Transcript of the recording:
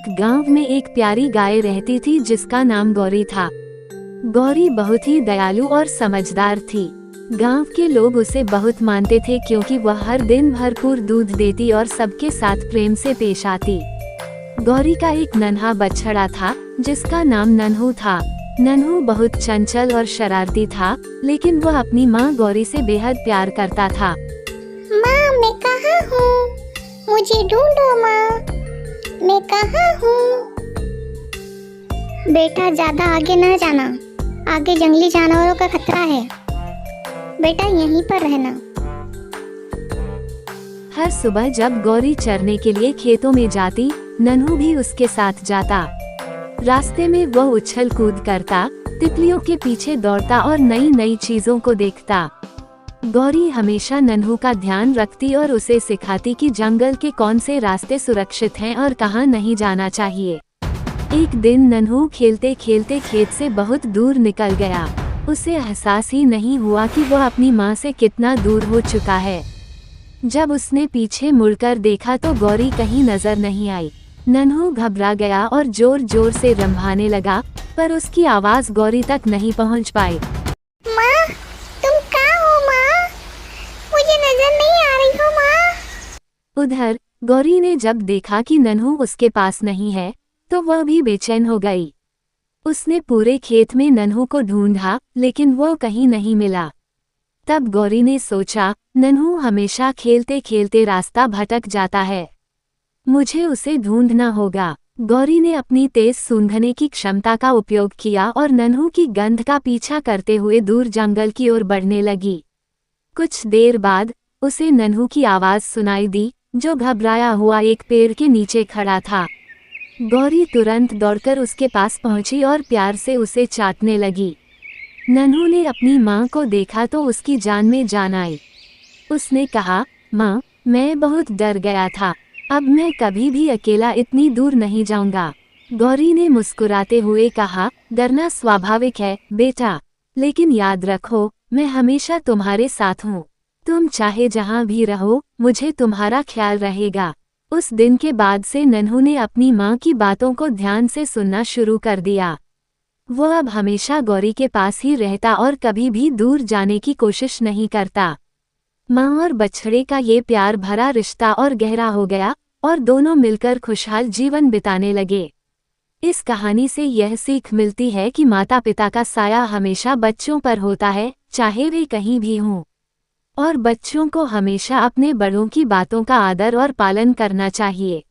एक गांव में एक प्यारी गाय रहती थी जिसका नाम गौरी था। गौरी बहुत ही दयालु और समझदार थी। गांव के लोग उसे बहुत मानते थे क्योंकि वह हर दिन भरपूर दूध देती और सबके साथ प्रेम से पेश आती। गौरी का एक नन्हा बछड़ा था जिसका नाम नन्हू था। नन्हू बहुत चंचल और शरारती था, लेकिन वह अपनी माँ गौरी से बेहद प्यार करता था। माँ, मैं कहाँ हूँ? मुझे ढूंढो माँ, मैं कहाँ हूँ? बेटा, ज्यादा आगे न जाना, आगे जंगली जानवरों का खतरा है। बेटा, यहीं पर रहना। हर सुबह जब गौरी चरने के लिए खेतों में जाती, नन्हू भी उसके साथ जाता। रास्ते में वह उछल कूद करता, तितलियों के पीछे दौड़ता और नई नई चीजों को देखता। गौरी हमेशा नन्हू का ध्यान रखती और उसे सिखाती कि जंगल के कौन से रास्ते सुरक्षित हैं और कहाँ नहीं जाना चाहिए। एक दिन नन्हू खेलते खेलते खेत से बहुत दूर निकल गया। उसे एहसास ही नहीं हुआ कि वह अपनी माँ से कितना दूर हो चुका है। जब उसने पीछे मुड़कर देखा तो गौरी कहीं नजर नहीं आई। नन्हू घबरा गया और जोर जोर से रंभाने लगा, पर उसकी आवाज गौरी तक नहीं पहुँच पाई। माँ, तुम कहाँ हो माँ? मुझे नजर नहीं आ रही हो माँ। उधर गौरी ने जब देखा कि नन्हू उसके पास नहीं है, तो वह भी बेचैन हो गई। उसने पूरे खेत में नन्हू को ढूंढा, लेकिन वह कहीं नहीं मिला। तब गौरी ने सोचा, नन्हू हमेशा खेलते खेलते रास्ता भटक जाता है, मुझे उसे ढूंढना होगा। गौरी ने अपनी तेज सूंघने की क्षमता का उपयोग किया और नन्हू की गंध का पीछा करते हुए दूर जंगल की ओर बढ़ने लगी। कुछ देर बाद उसे नन्हू की आवाज सुनाई दी, जो घबराया हुआ एक पेड़ के नीचे खड़ा था। गौरी तुरंत दौड़कर उसके पास पहुंची और प्यार से उसे चाटने लगी। नन्हू ने अपनी माँ को देखा तो उसकी जान में जान आई। उसने कहा, माँ, मैं बहुत डर गया था, अब मैं कभी भी अकेला इतनी दूर नहीं जाऊंगा। गौरी ने मुस्कुराते हुए कहा, डरना स्वाभाविक है बेटा, लेकिन याद रखो, मैं हमेशा तुम्हारे साथ हूँ। तुम चाहे जहाँ भी रहो, मुझे तुम्हारा ख्याल रहेगा। उस दिन के बाद से नन्हू ने अपनी माँ की बातों को ध्यान से सुनना शुरू कर दिया। वह अब हमेशा गौरी के पास ही रहता और कभी भी दूर जाने की कोशिश नहीं करता। माँ और बछड़े का ये प्यार भरा रिश्ता और गहरा हो गया और दोनों मिलकर खुशहाल जीवन बिताने लगे। इस कहानी से यह सीख मिलती है कि माता पिता का साया हमेशा बच्चों पर होता है, चाहे वे कहीं भी हों। और बच्चों को हमेशा अपने बड़ों की बातों का आदर और पालन करना चाहिए।